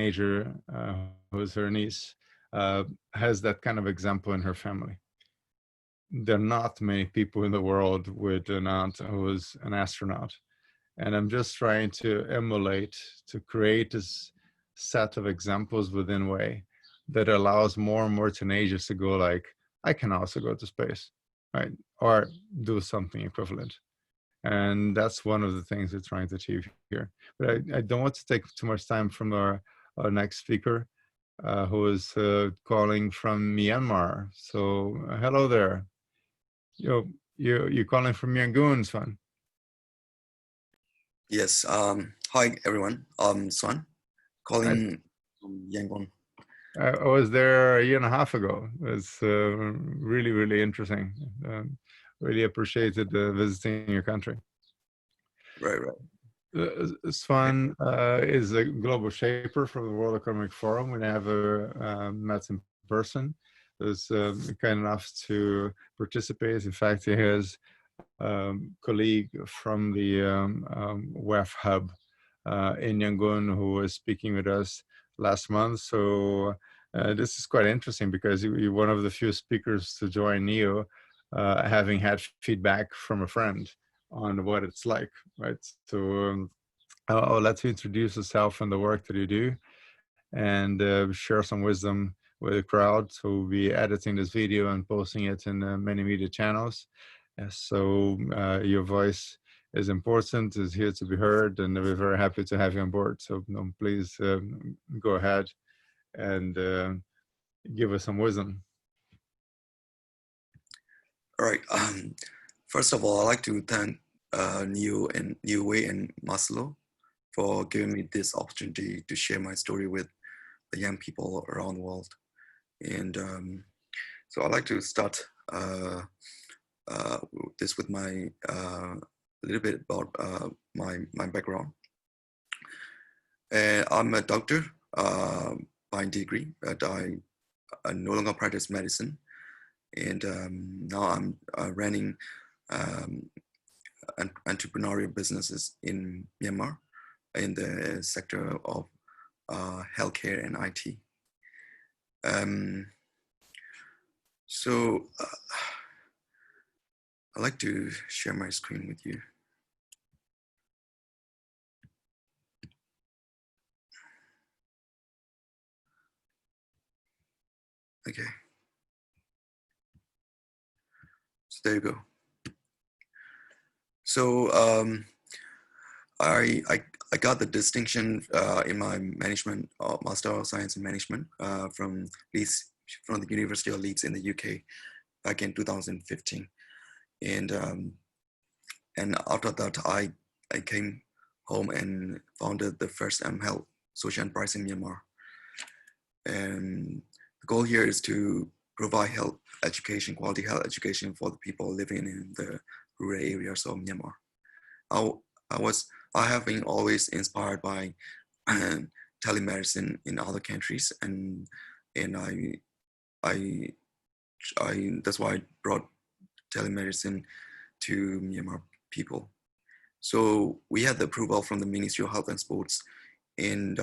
teenager, who is her niece, has that kind of example in her family. There are not many people in the world with an aunt who is an astronaut. And I'm just trying to emulate, to create this set of examples within Way that allows more and more teenagers to go like, I can also go to space, right? Or do something equivalent. And that's one of the things we're trying to achieve here. But I don't want to take too much time from our next speaker, who is calling from Myanmar. So hello there. You're calling from Yangon, Swan. Yes. Hi, everyone. Swam, calling from Yangon. I was there a year and a half ago. It's really, really interesting. Really appreciated visiting your country. Right. Swan is a global shaper for the World Economic Forum. We never met in person. Was kind enough to participate. In fact, he has colleague from the WEF hub in Yangon who was speaking with us last month. So this is quite interesting because you're one of the few speakers to join NEO, having had feedback from a friend on what it's like, right? So I'll let you introduce yourself and the work that you do, and share some wisdom with the crowd. So we'll be editing this video and posting it in many media channels. So your voice is important, is here to be heard, and we're very happy to have you on board. So please go ahead and give us some wisdom. All right. First of all, I'd like to thank New Way and Maslow for giving me this opportunity to share my story with the young people around the world. And so I'd like to start this with my little bit about my background. I'm a doctor by degree, but I no longer practice medicine. And now I'm running entrepreneurial businesses in Myanmar in the sector of healthcare and IT. So I'd like to share my screen with you. Okay. So there you go. So I got the distinction in my management, Master of Science in Management from the University of Leeds in the UK back in 2015. And after that, I came home and founded the first Health Social Enterprise in Myanmar. And the goal here is to provide health education, quality health education for the people living in the rural areas of Myanmar. I have been always inspired by telemedicine in other countries, and I that's why I brought telemedicine to Myanmar people. So we had the approval from the Ministry of Health and Sports, and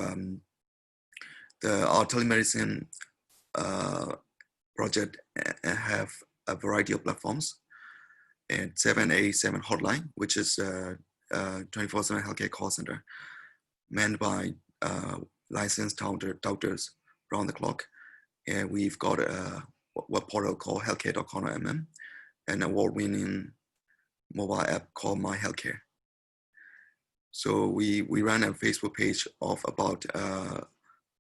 our telemedicine project have a variety of platforms, and 787 hotline, which is 24/7 healthcare call center manned by licensed doctors around the clock. And we've got a web portal called healthcare.com.mm, an award-winning mobile app called MyHealthcare. So we ran a Facebook page of about 1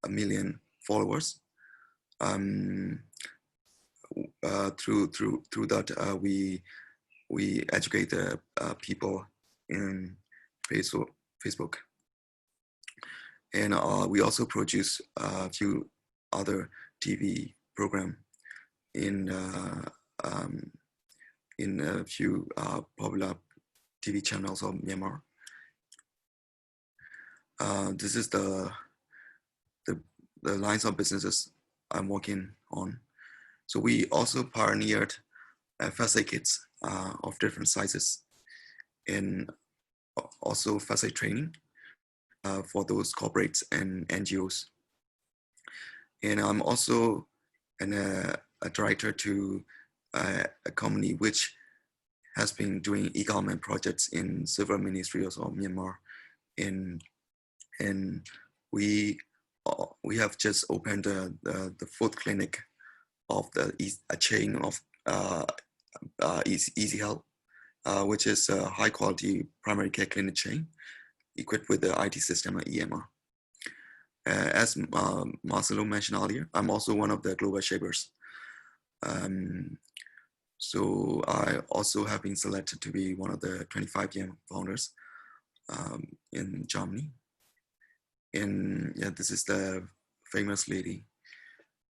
million followers. Through that, we educate the people in Facebook, and we also produce a few other TV program in a few popular TV channels of Myanmar. This is the lines of businesses I'm working on. So we also pioneered first aid kits of different sizes, and also first aid training for those corporates and NGOs And I'm also a director to a company which has been doing e-government projects in several ministries of Myanmar. And we have just opened the fourth clinic of a chain of Easy Health, which is a high quality primary care clinic chain equipped with the IT system and EMR. As Marcelo mentioned earlier, I'm also one of the global shapers. So I also have been selected to be one of the 25 young founders in Germany. And yeah, this is the famous lady,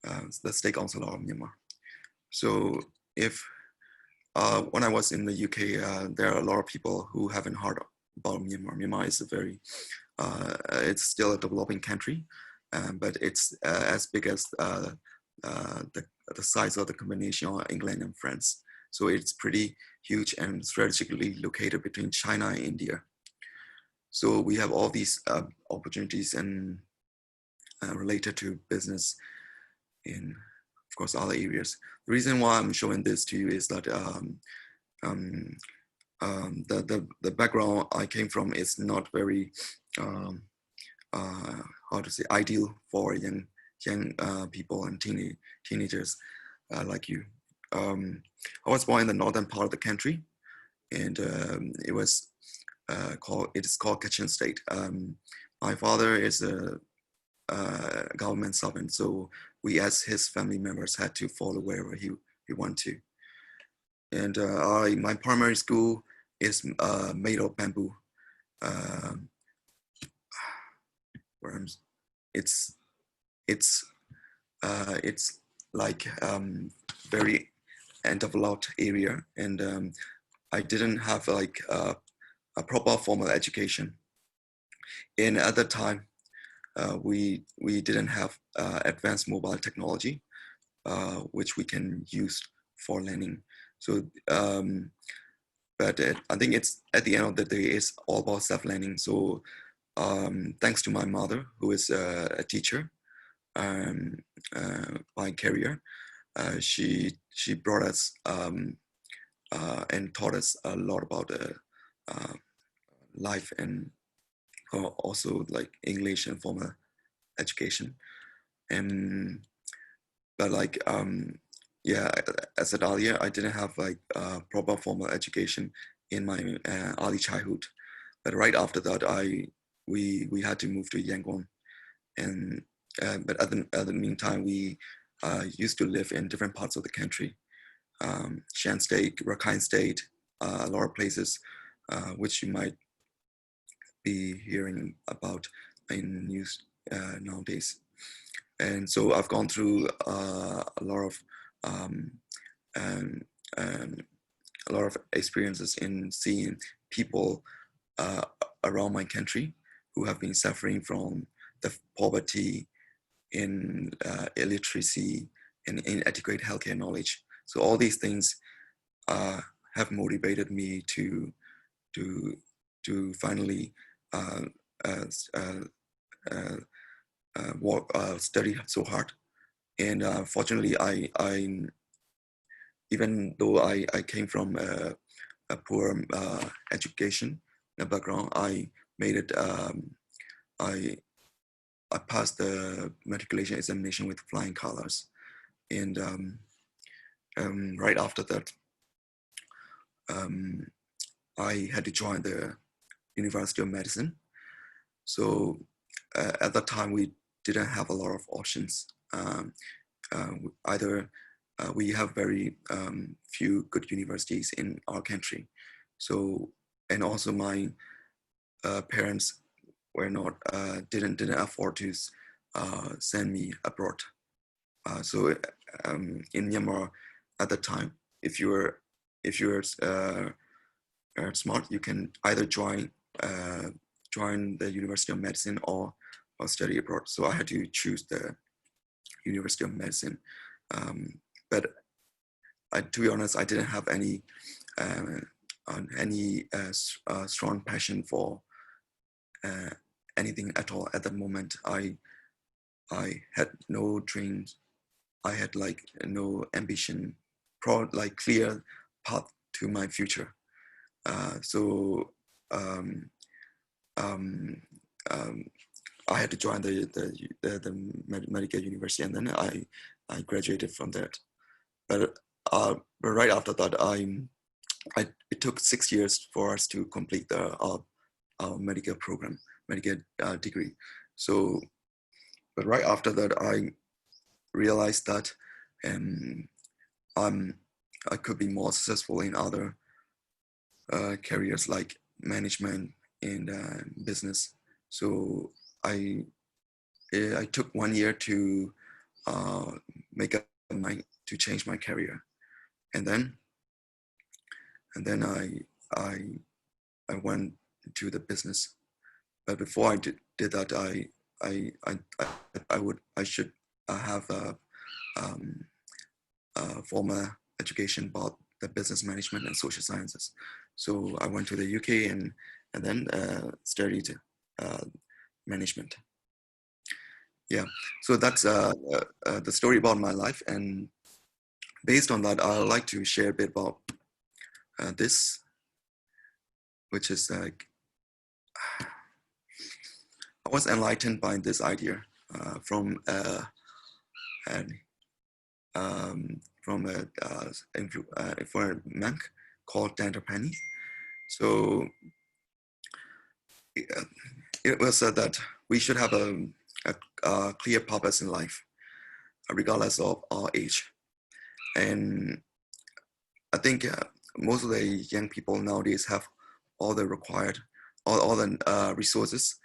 the state councilor of Myanmar. So if when I was in the UK, there are a lot of people who haven't heard about Myanmar. Myanmar is a very, it's still a developing country, but it's as big as the size of the combination of England and France. So it's pretty huge and strategically located between China and India. So we have all these opportunities and related to business in, of course, other areas. The reason why I'm showing this to you is that the background I came from is not very, how to say, ideal for young people and teenagers like you. I was born in the northern part of the country, and it is called Kachin State. My father is a government servant, so we as his family members had to follow wherever he wanted to. And my primary school is made of bamboo. It's like very undeveloped area, and I didn't have like a proper formal education. And at that time, we didn't have advanced mobile technology, which we can use for learning. So, but I think it's at the end of the day, it's all about self-learning. So, thanks to my mother, who is a teacher by career, she brought us and taught us a lot about life and also like English and formal education. And but like yeah, as I said earlier, I didn't have like proper formal education in my early childhood. But right after that, we had to move to Yangon, and but at the meantime, we used to live in different parts of the country, Shan State, Rakhine State, a lot of places which you might be hearing about in news nowadays. And so I've gone through a lot of experiences in seeing people around my country who have been suffering from the poverty, in illiteracy, and inadequate healthcare knowledge. So all these things have motivated me to finally study so hard. And fortunately, I even though I came from a poor education background, I made it. I passed the matriculation examination with flying colors, and right after that, I had to join the University of Medicine. So at that time, we didn't have a lot of options. Either we have very few good universities in our country. So, and also my parents were not didn't afford to send me abroad. So in Myanmar at the time, if you're smart, you can either join the University of Medicine or study abroad. So I had to choose the University of Medicine. But to be honest, I didn't have any strong passion for anything at all at the moment. I had no dreams. I had like no ambition, like clear path to my future. So um, um, um, I had to join the medical university, and then I graduated from that. But right after that, it took 6 years for us to complete our medical program, medical degree. So, but right after that, I realized that I could be more successful in other careers like management and business. So I I took 1 year to make up to change my career, and then I I went to the business. But before I did that, I should have um, a formal education about the business management and social sciences. So I went to the UK and then studied management. Yeah, so that's the story about my life, and based on that, I'd like to share a bit about this, which is like I was enlightened by this idea from from a monk called Dante Penny. So it was said that we should have a clear purpose in life, regardless of our age. And I think most of the young people nowadays have all the required, all the resources,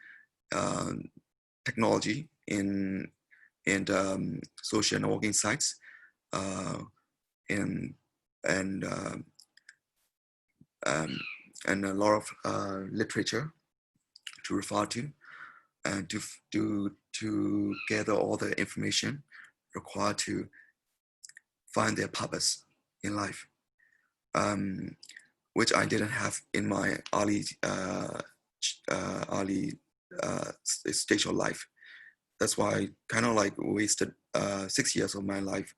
technology and social networking sites, and and uh, um, and a lot of literature to refer to, and to gather all the information required to find their purpose in life, which I didn't have in my early stage of life. That's why I kind of like wasted 6 years of my life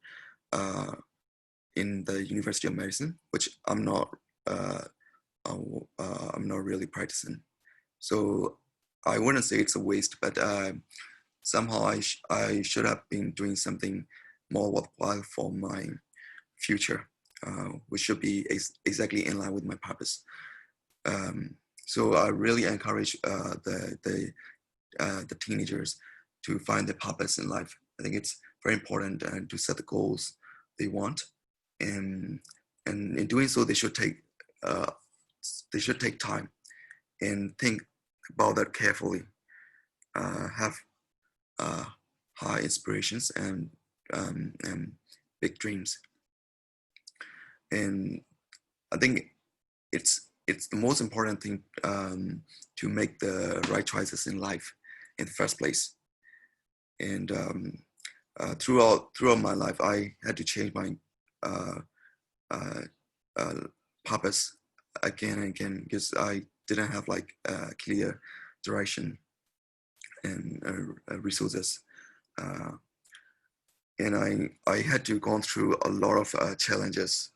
in the University of Medicine, which I'm not really practicing. So I wouldn't say it's a waste, but somehow I should have been doing something more worthwhile for my future, which should be exactly in line with my purpose. So I really encourage the teenagers to find their purpose in life. I think it's very important to set the goals they want, and in doing so, they should take time and think about that carefully. Have high inspirations and big dreams, and I think it's the most important thing to make the right choices in life in the first place. And throughout my life, I had to change my uh, uh, purpose again and again because I didn't have like a clear direction and resources. And I had to go through a lot of challenges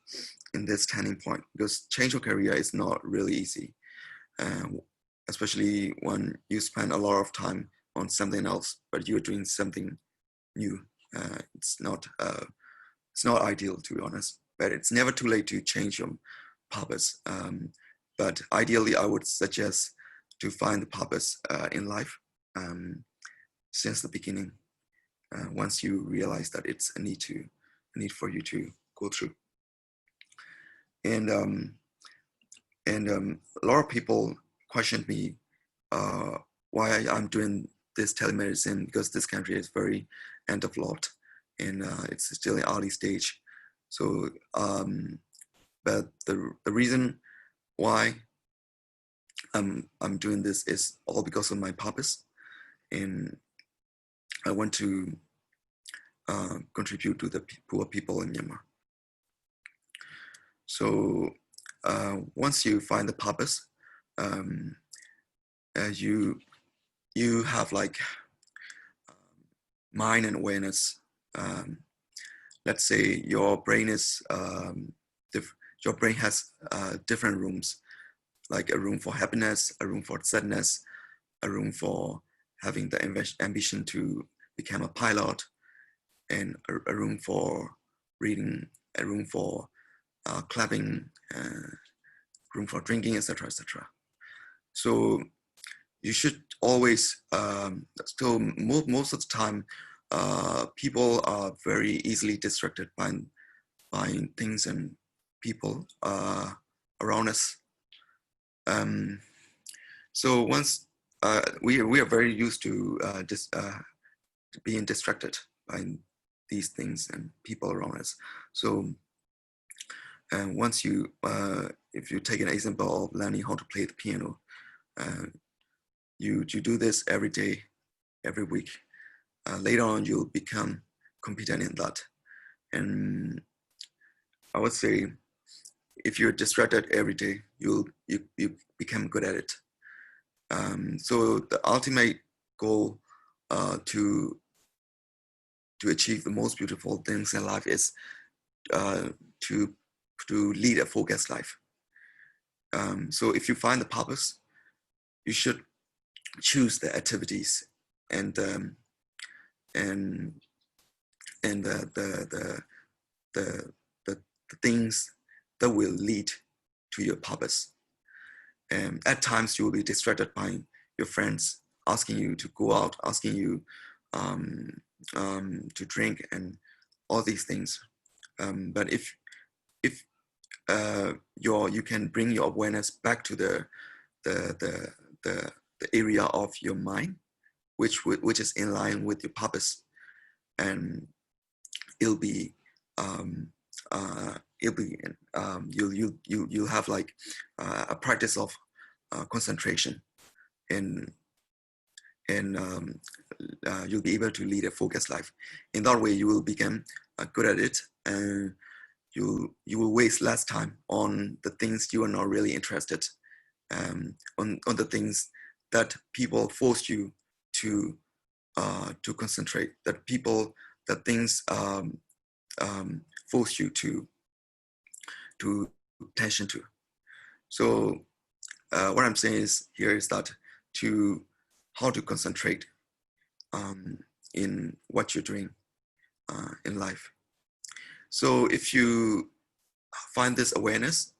in this turning point because change of career is not really easy, especially when you spend a lot of time on something else, but you're doing something new. It's not ideal, to be honest, but it's never too late to change your purpose. But ideally, I would suggest to find the purpose in life since the beginning. Once you realize that it's a need for you to go through, and a lot of people questioned me why I'm doing this telemedicine, because this country is very end-of-lot and it's still in early stage. So, but the reason why I'm doing this is all because of my purpose, and I want to contribute to the poor people in Myanmar. So once you find the purpose, you have like mind and awareness. Let's say your brain is your brain has different rooms, like a room for happiness, a room for sadness, a room for having the ambition to become a pilot, and a room for reading, a room for clapping, room for drinking, etc., etc. So you should always, so most of the time, people are very easily distracted by things and people around us. So once we are very used to being distracted by these things and people around us. So once you, if you take an example of learning how to play the piano, you do this every day, every week. Later on, you'll become competent in that. And I would say, if you're distracted every day, you become good at it. So the ultimate goal to achieve the most beautiful things in life is to lead a focused life. So if you find the purpose, you should choose the activities and the things that will lead to your purpose. At times you will be distracted by your friends asking you to go out, asking you to drink and all these things. But if you can bring your awareness back to the area of your mind, which is in line with your purpose, and you'll have like a practice of concentration, and you'll be able to lead a focused life. In that way, you will become good at it, and you will waste less time on the things you are not really interested, on the things that people force you to concentrate, that things force you to attention to. So what I'm saying here is that how to concentrate in what you're doing in life. So if you find this awareness,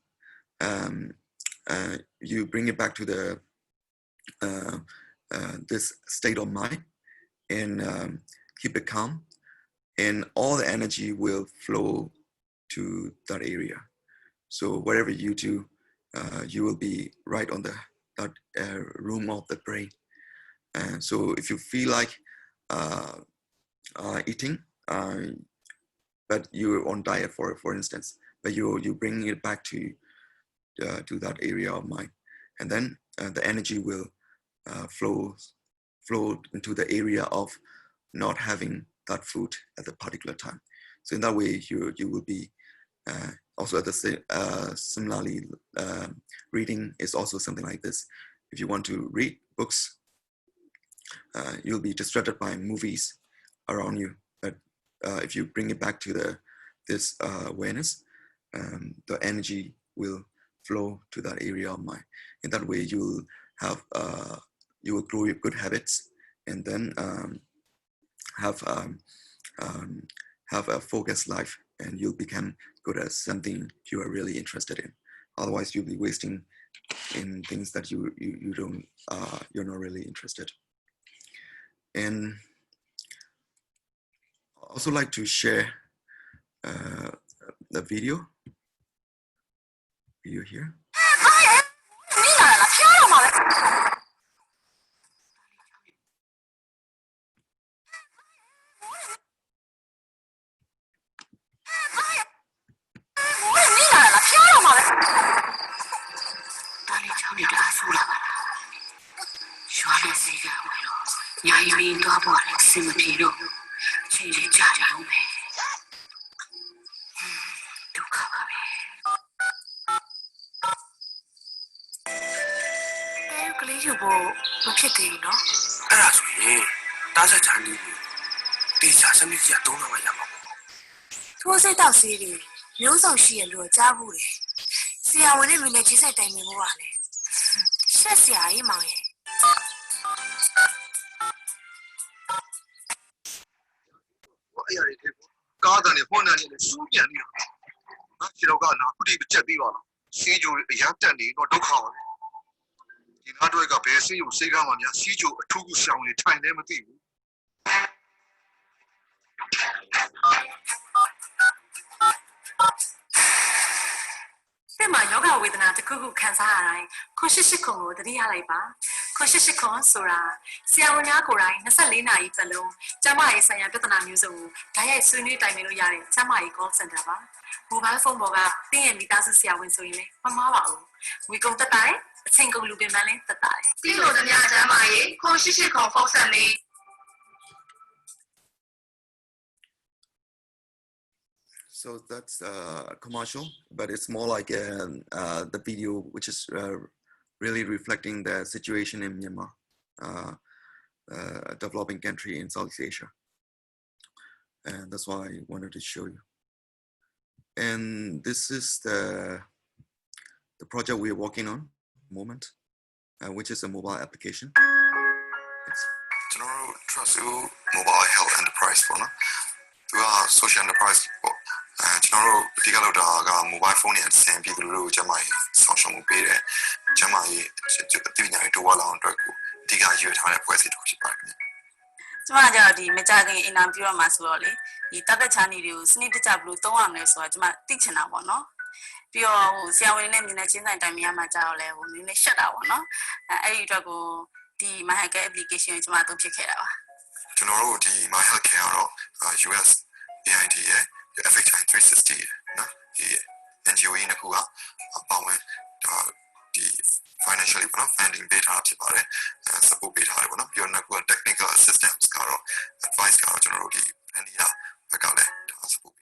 you bring it back to the this state of mind, and keep it calm, and all the energy will flow to that area. So whatever you do, you will be right on that room of the brain. So if you feel like eating, but you're on diet, for instance, but you bring it back to that area of mind, and then the energy will flow into the area of not having that food at the particular time. So in that way, you will be also at the similarly, reading is also something like this. If you want to read books, you'll be distracted by movies around you. But if you bring it back to this awareness, the energy will flow to that area of mind. In that way, you will grow your good habits, and then have a focused life, and you'll become good at something you are really interested in. Otherwise, you'll be wasting in things that you don't, you're not really interested. And I also like to share the video here. Teacher, some is don't know my yama. Twas it out city. No so she and do a tabu. See, I will live in a chisel time in one. Says ya, my. Garden, Honda, Subian. Chirogana, could even check the honor. See you, young dandy, not to call. In other way, I see you, Sigamania, see you, a true sound, a tiny name of you. My yoga with another cuckoo cancer. Koshishiko, the Dialaba. Koshishiko, Sora. Siawanakora, Nasalina, Italo. Jama is a Petana Muso. Kaya Suni Tamino Yari, Jama calls and Dava. Mobile phone Boga, the doesn't see our Swim, Mamma. We go to die, a single Lubin Malin to die. Still, the Yajama, Koshishiko, Fox and me. So that's commercial, but it's more like the video, which is really reflecting the situation in Myanmar, a developing country in Southeast Asia. And that's why I wanted to show you. And this is the project we're working on at the moment, which is a mobile application. It's General Trust Mobile Health Enterprise Phone. We are social enterprise. General particular mobile phone and same people who Jamai social mobile Jamai to wall on Diga you have a question to Majority, Majagi in Ampura Masloli, Itakachani use, need to tap blue tone, so I'm teaching our no. Pure, see our name in a chin and Tamia Majao level, in a shut out, no? I go the MyHealthcare application is my to check it out. General, the MyHealthcare, US, AITA. FHI 360, the NGO in who are about the financially funding data about it, support data, your technical assistance, advice, general, and the support.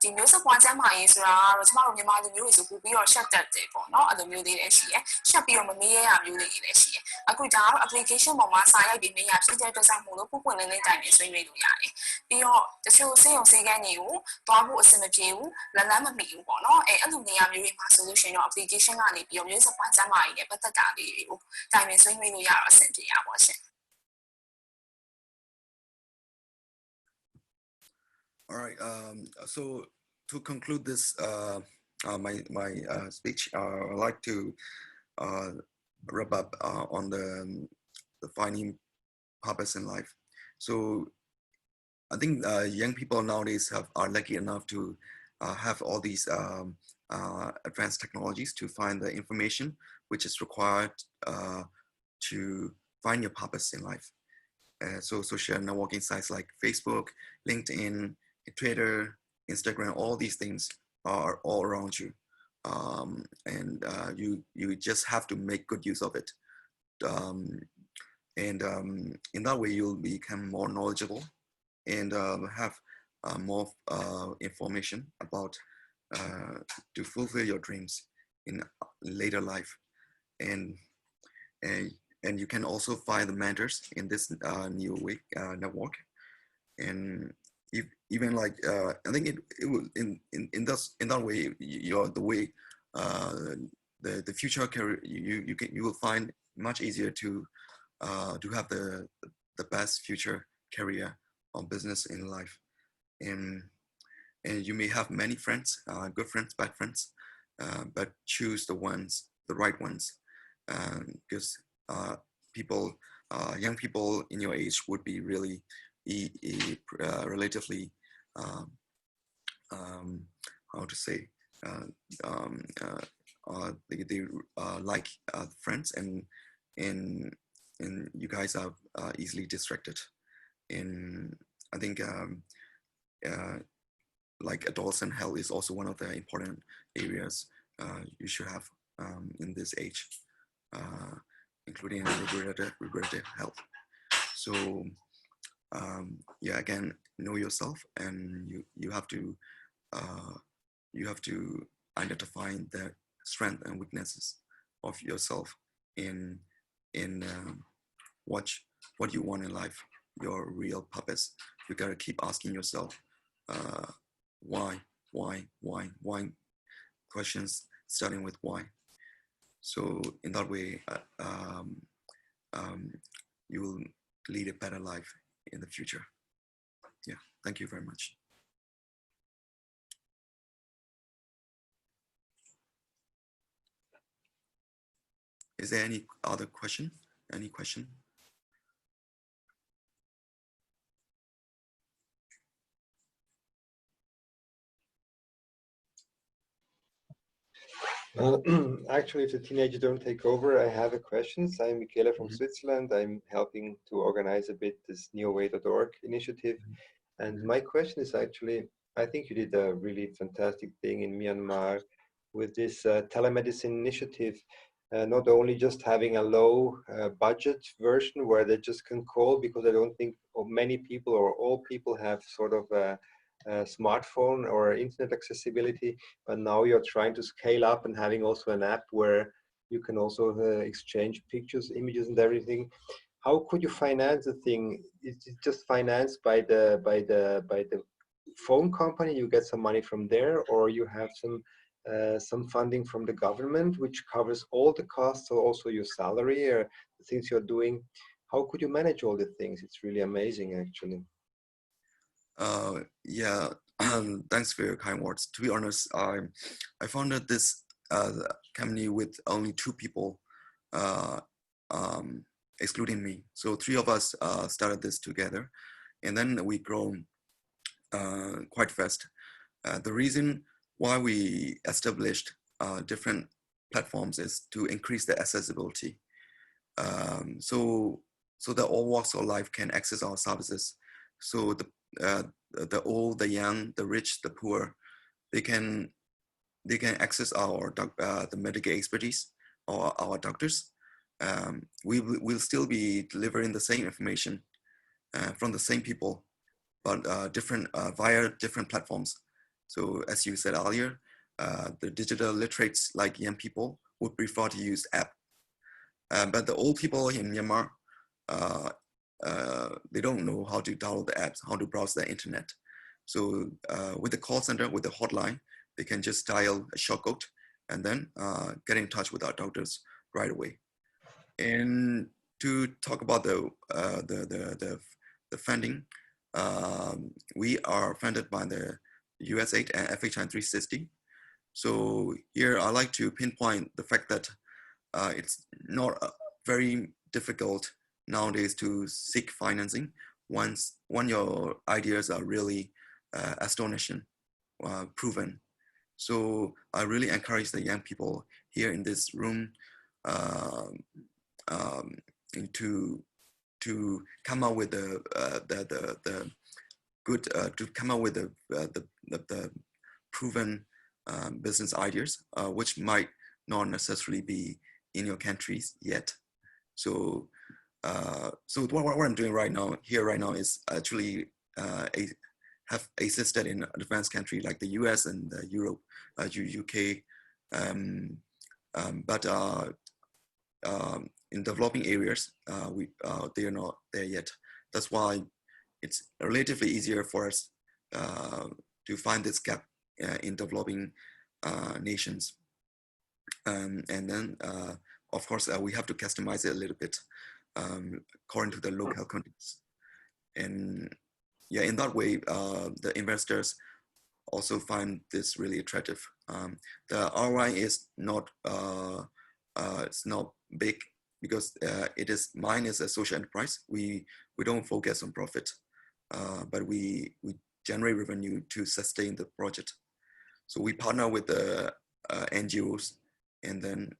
The news of one time is tomorrow, the mother news will be or shut that table, no other music as here, shall be on the Mia music as here. A good down application on one side, be me absolutely to some local when any time is really yai. Be all the show say on say you, Babu is in the jail, the lamb me you want, and only I'm using my solution or application on it, your use of one time I get better time is really yard sent to your. All right. So to conclude this, my speech, I'd like to wrap up on the finding purpose in life. So I think young people nowadays are lucky enough to have all these advanced technologies to find the information which is required to find your purpose in life. So social networking sites like Facebook, LinkedIn, Twitter, Instagram, all these things are all around you. And you just have to make good use of it. In that way, you'll become more knowledgeable and have more information about to fulfill your dreams in later life. And you can also find the mentors in this new network. And even like I think it will in that way the way the future career you will find much easier to have the best future career or business in life. And you may have many friends, good friends, bad friends, but choose the right ones, because young people in your age would be really relatively how to say they like friends, and you guys are easily distracted. And I think like adolescent health is also one of the important areas you should have in this age, including reproductive health. So yeah, again, know yourself, and you have to identify the strengths and weaknesses of yourself in what you want in life. your real purpose. You gotta keep asking yourself, why questions starting with why. So in that way, you will lead a better life in the future. Yeah, thank you very much. Is there any other question? Any question? Actually, if the teenagers don't take over, I have a question. I'm Michele from Mhm. Switzerland. I'm helping to organize a bit this neoway.org initiative. And my question is actually, I think you did a really fantastic thing in Myanmar with this telemedicine initiative. Not only just having a low budget version where they just can call, because I don't think many people or all people have sort of a smartphone or internet accessibility, but now you're trying to scale up and having also an app where you can also exchange pictures, images, and everything. How could you finance the thing? Is it just financed by the phone company? You get some money from there, or you have some funding from the government, which covers all the costs, so also your salary or the things you're doing. How could you manage all the things? It's really amazing, actually. Yeah, thanks for your kind words. To be honest, I founded this company with only 2 people, excluding me. So 3 of us started this together, and then we grown quite fast. The reason why we established different platforms is to increase the accessibility. So that all walks of life can access our services. So the old, the young, the rich, the poor, they can access our the medical expertise or our doctors. We will still be delivering the same information from the same people, but different via different platforms. So as you said earlier, the digital literates like young people would prefer to use app, but the old people in Myanmar, they don't know how to download the apps, how to browse the internet. So with the call center, with the hotline, they can just dial a short code and then get in touch with our doctors right away. And to talk about the funding, we are funded by the USAID and FHI 360. So here I like to pinpoint the fact that it's not very difficult nowadays to seek financing when your ideas are really astonishing, proven. So I really encourage the young people here in this room to come up with the good to come up with the proven business ideas, which might not necessarily be in your countries yet. So so what I'm doing right now is actually have assisted in advanced country like the US and Europe, UK, but in developing areas, they are not there yet. That's why it's relatively easier for us to find this gap in developing nations. And then, of course, we have to customize it a little bit according to the local context. And yeah, in that way, the investors also find this really attractive. The ROI is not it's not big because mine is a social enterprise. We don't focus on profit, but we generate revenue to sustain the project. So we partner with the NGOs and then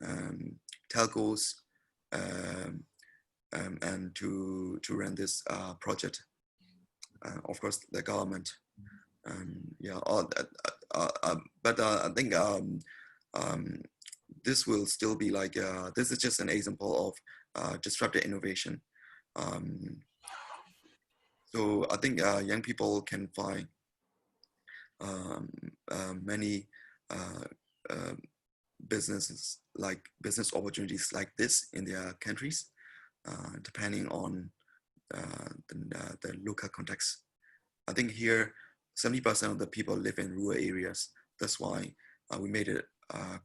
telcos and to run this project. Of course, the government. Yeah, but I think this will still be like this is just an example of disruptive innovation. So I think young people can find many business opportunities like this in their countries, depending on the local context. I think here 70% of the people live in rural areas. That's why we made it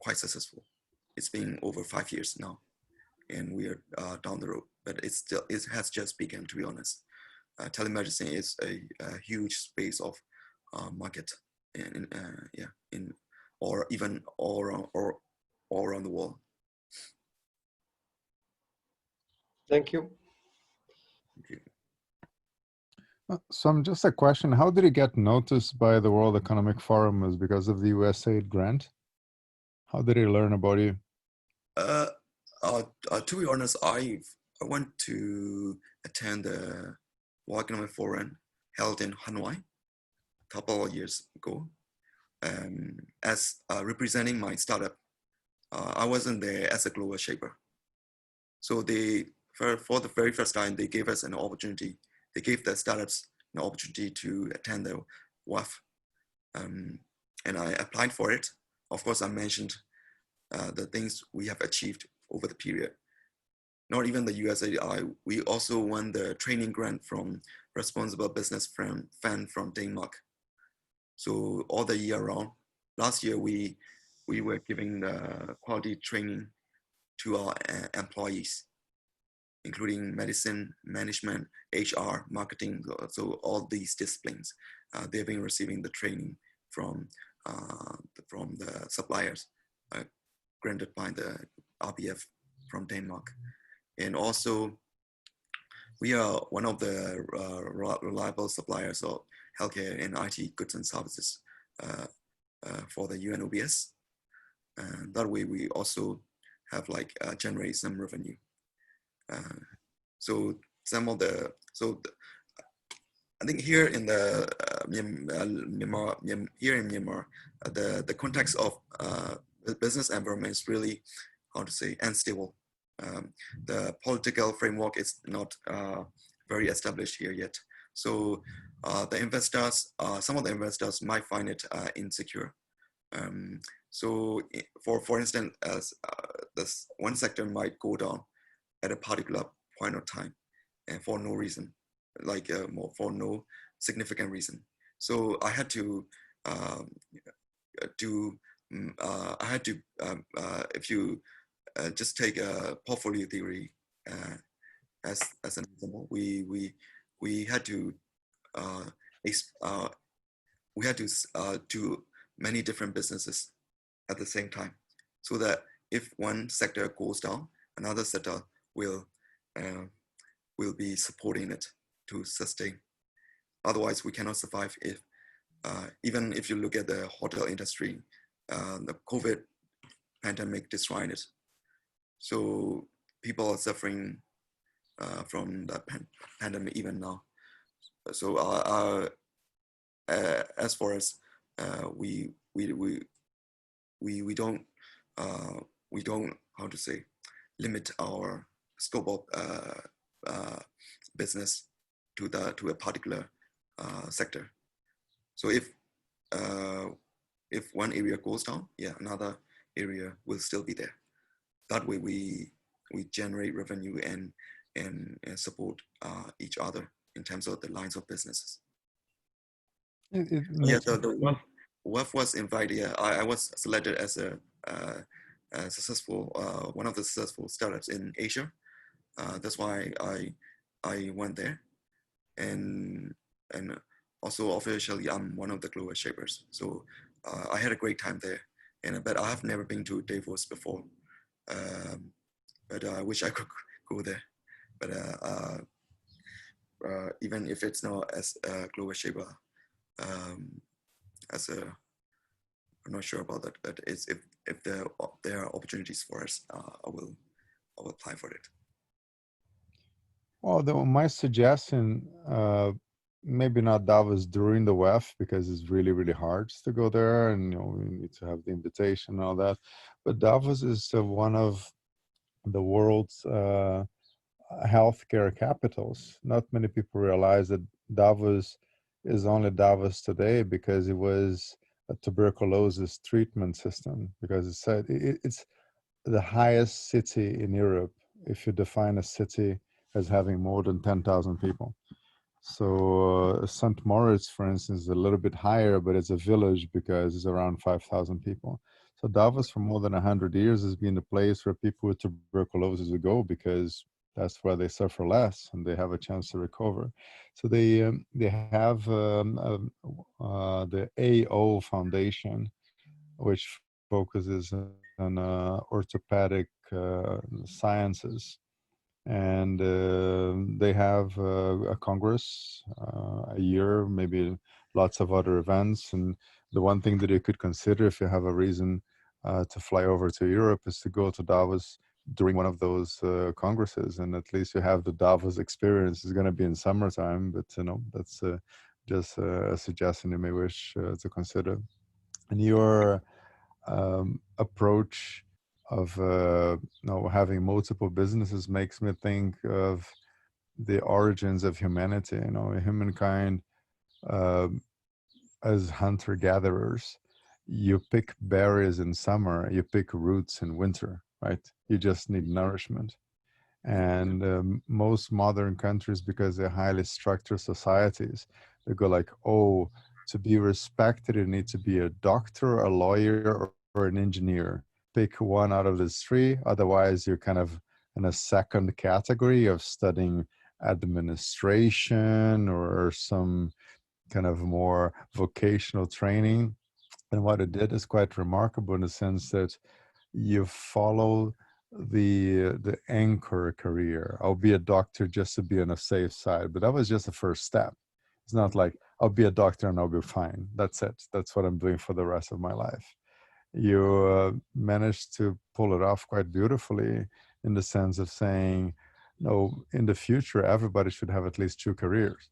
quite successful. It's been over 5 years now, and we are down the road, but it has just begun, to be honest. Telemedicine is a huge space of market, or even all around the world. Thank you. So just a question, how did it get noticed by the World Economic Forum? Is because of the USAID grant? How did they learn about you? To be honest, I went to attend the World Economic Forum held in Hanoi a couple of years ago. As representing my startup, I wasn't there as a global shaper. So for the very first time, they gave us an opportunity. They gave the startups an opportunity to attend the WAF. And I applied for it. Of course, I mentioned the things we have achieved over the period. Not even the USAID, we also won the training grant from Responsible Business Fund from Denmark. So all the year round, last year we were giving the quality training to our employees, including medicine, management, HR, marketing. So all these disciplines, they've been receiving the training from the suppliers granted by the RBF from Denmark. And also, we are one of the reliable suppliers of healthcare and IT goods and services for the UNOBS. And that way, we also have generate some revenue. So I think here in the Myanmar, the context of the business environment is really, how to say, unstable. The political framework is not very established here yet. So the investors, some of the investors might find it insecure. So for instance, as this one sector might go down at a particular point of time, and for no reason, for no significant reason. So I had to if you just take a portfolio theory as an example, we had to do many different businesses at the same time, so that if one sector goes down, another sector will be supporting it to sustain. Otherwise, we cannot survive. If even if you look at the hotel industry, the COVID pandemic destroyed it. So people are suffering from the pandemic even now. So as far as we don't how to say, limit our scope of business to a particular sector. So if one area goes down, another area will still be there. That way we generate revenue and support each other in terms of the lines of businesses. The WAF was invited. I was selected as a successful one of the successful startups in Asia. That's why I went there, and also officially I'm one of the global shapers. So I had a great time there, but I have never been to Davos before. But I wish I could go there. But even if it's not as a global shaper, I'm not sure about that. But it's if there are opportunities for us, I will apply for it. Well, my suggestion, maybe not Davos during the WEF, because it's really, really hard to go there, and we need to have the invitation and all that. But Davos is one of the world's healthcare capitals. Not many people realize that Davos is only Davos today because it was a tuberculosis treatment system, because it said it's the highest city in Europe. If you define a city as having more than 10,000 people. So St. Moritz, for instance, is a little bit higher, but it's a village because it's around 5,000 people. So Davos for more than 100 years has been the place where people with tuberculosis would go because that's where they suffer less and they have a chance to recover. So they have the AO Foundation, which focuses on orthopedic sciences, and they have a congress a year, maybe lots of other events. And the one thing that you could consider if you have a reason to fly over to Europe is to go to Davos during one of those congresses, and at least you have the Davos experience. It's going to be in summertime, but that's just a suggestion you may wish to consider. And your approach of having multiple businesses makes me think of the origins of humanity. Humankind, as hunter-gatherers, you pick berries in summer, you pick roots in winter, right? You just need nourishment. And most modern countries, because they're highly structured societies, they go like, oh, to be respected, you need to be a doctor, a lawyer, or an engineer. Pick one out of these three, otherwise you're kind of in a second category of studying administration or some kind of more vocational training. And what it did is quite remarkable in the sense that you follow the anchor career. I'll be a doctor just to be on a safe side, but that was just the first step. It's not like I'll be a doctor and I'll be fine. That's it. That's what I'm doing for the rest of my life. You managed to pull it off quite beautifully in the sense of saying, no, in the future, everybody should have at least two careers.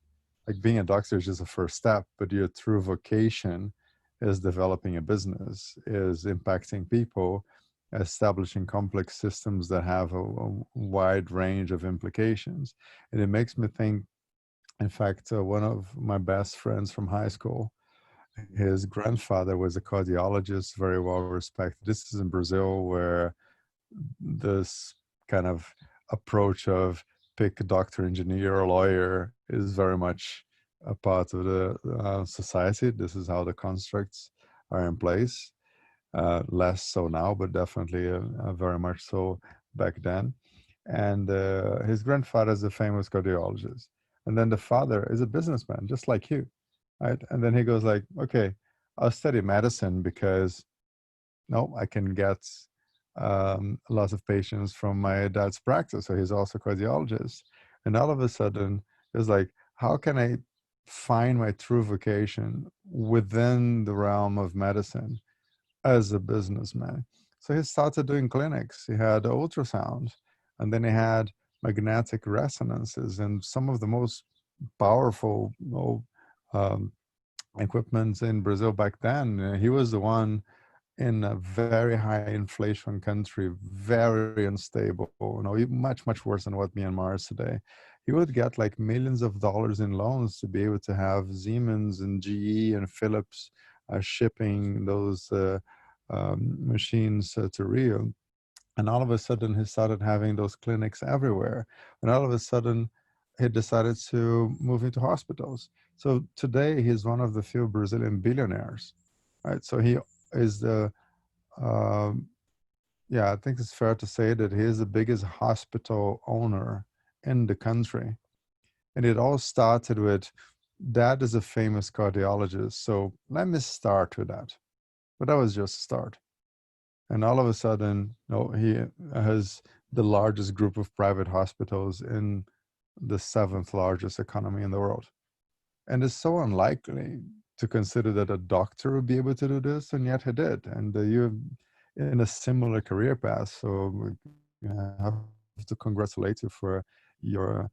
Like being a doctor is just a first step, but your true vocation is developing a business, is impacting people, establishing complex systems that have a wide range of implications. And it makes me think, in fact, one of my best friends from high school, his grandfather was a cardiologist, very well respected. This is in Brazil, where this kind of approach of pick a doctor, engineer, or lawyer is very much a part of the society. This is how the constructs are in place. Less so now, but definitely very much so back then. And his grandfather is a famous cardiologist. And then the father is a businessman, just like you, right? And then he goes like, okay, I'll study medicine because I can get lots of patients from my dad's practice. So he's also a cardiologist. And all of a sudden, it's like, how can I find my true vocation within the realm of medicine as a businessman? So he started doing clinics. He had ultrasound, and then he had magnetic resonances, and some of the most powerful equipment in Brazil back then. He was the one in a very high inflation country, very unstable, much, much worse than what Myanmar is today. He would get like millions of dollars in loans to be able to have Siemens and GE and Philips shipping those machines to Rio. And all of a sudden, he started having those clinics everywhere. And all of a sudden, he decided to move into hospitals. So today, he's one of the few Brazilian billionaires, right? So he is the, I think it's fair to say that he is the biggest hospital owner in the country. And it all started with, Dad is a famous cardiologist, so let me start with that. But that was just a start. And all of a sudden, he has the largest group of private hospitals in the 7th largest economy in the world. And it's so unlikely to consider that a doctor would be able to do this, and yet he did. And you're in a similar career path, so I have to congratulate you for your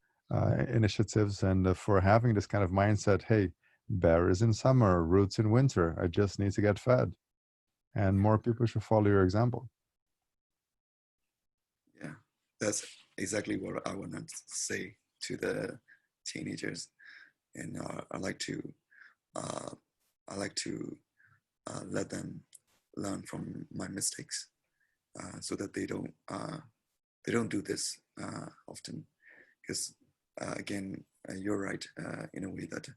initiatives and for having this kind of mindset. Hey, berries in summer, roots in winter. I just need to get fed. And more people should follow your example. Yeah, that's exactly what I want to say to the teenagers. And I like to let them learn from my mistakes, so that they don't do this often. because again, you're right in a way that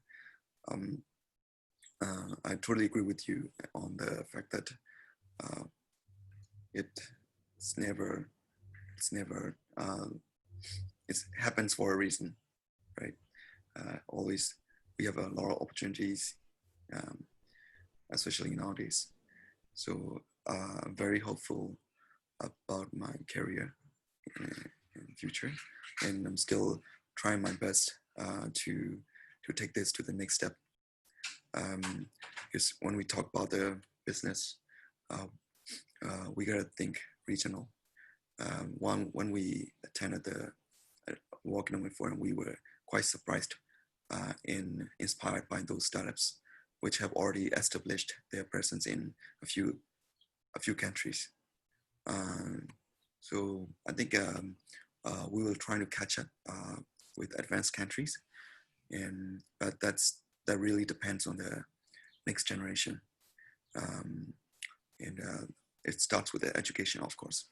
I totally agree with you on the fact that it happens for a reason, right? Always we have a lot of opportunities, especially nowadays. So I'm very hopeful about my career in the future, and I'm still trying my best to take this to the next step. Because when we talk about the business, we gotta think regional. When we attended the World Economic Forum, we were quite surprised and inspired by those startups, which have already established their presence in a few countries. So I think we will try to catch up with advanced countries, but that really depends on the next generation, and it starts with the education, of course.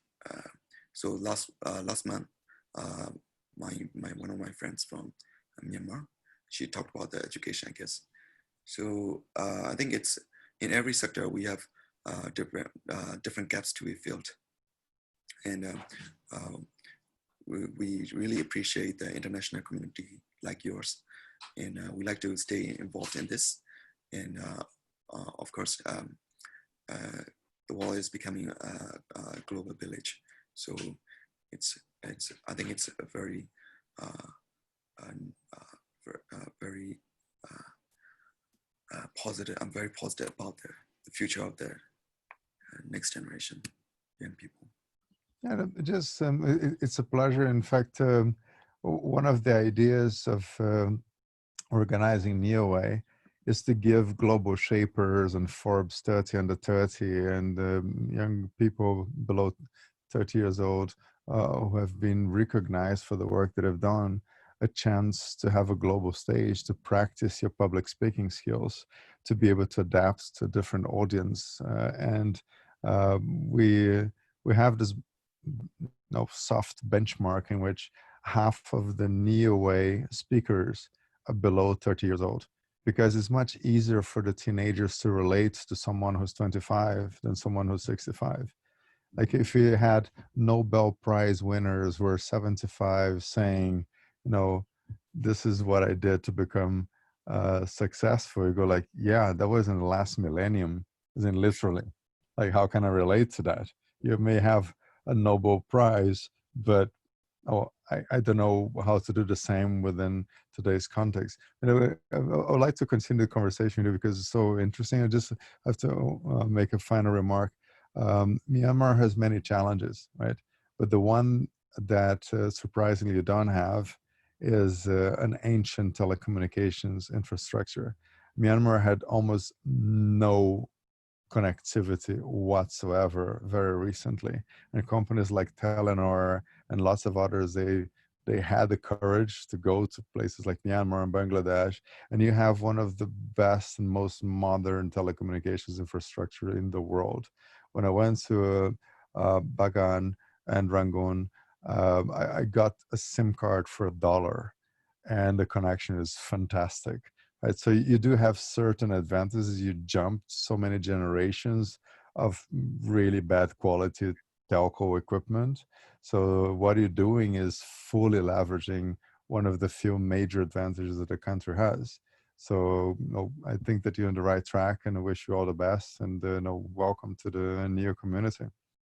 So last month, one of my friends from Myanmar, she talked about the education, I guess. So I think it's in every sector we have different gaps to be filled, and we really appreciate the international community like yours, and we like to stay involved in this. And of course, the world is becoming a global village, so I think it's a very very positive. I'm very positive about the future of the next generation young people. Yeah, just it's a pleasure. In fact, one of the ideas of organizing NeoWay is to give global shapers and Forbes 30 under 30 and young people below 30 years old who have been recognized for the work that they've done a chance to have a global stage, to practice your public speaking skills, to be able to adapt to a different audience. And we have this soft benchmark in which half of the NeoWay speakers are below 30 years old, because it's much easier for the teenagers to relate to someone who's 25 than someone who's 65. Like if you had Nobel Prize winners who are 75 saying, this is what I did to become successful, you go like, yeah, that was in the last millennium, as in literally. Like, how can I relate to that? You may have a Nobel Prize, but I don't know how to do the same within today's context. I would like to continue the conversation with you because it's so interesting. I just have to make a final remark. Myanmar has many challenges, right? But the one that surprisingly you don't have is an ancient telecommunications infrastructure. Myanmar had almost no connectivity whatsoever very recently, and companies like Telenor and lots of others, they had the courage to go to places like Myanmar and Bangladesh, and you have one of the best and most modern telecommunications infrastructure in the world. When I went to Bagan and Rangoon, I got a SIM card for $1, and the connection is fantastic. Right, so you do have certain advantages. You jumped so many generations of really bad quality telco equipment. So what you're doing is fully leveraging one of the few major advantages that the country has. So I think that you're on the right track, and I wish you all the best. And welcome to the NEO community.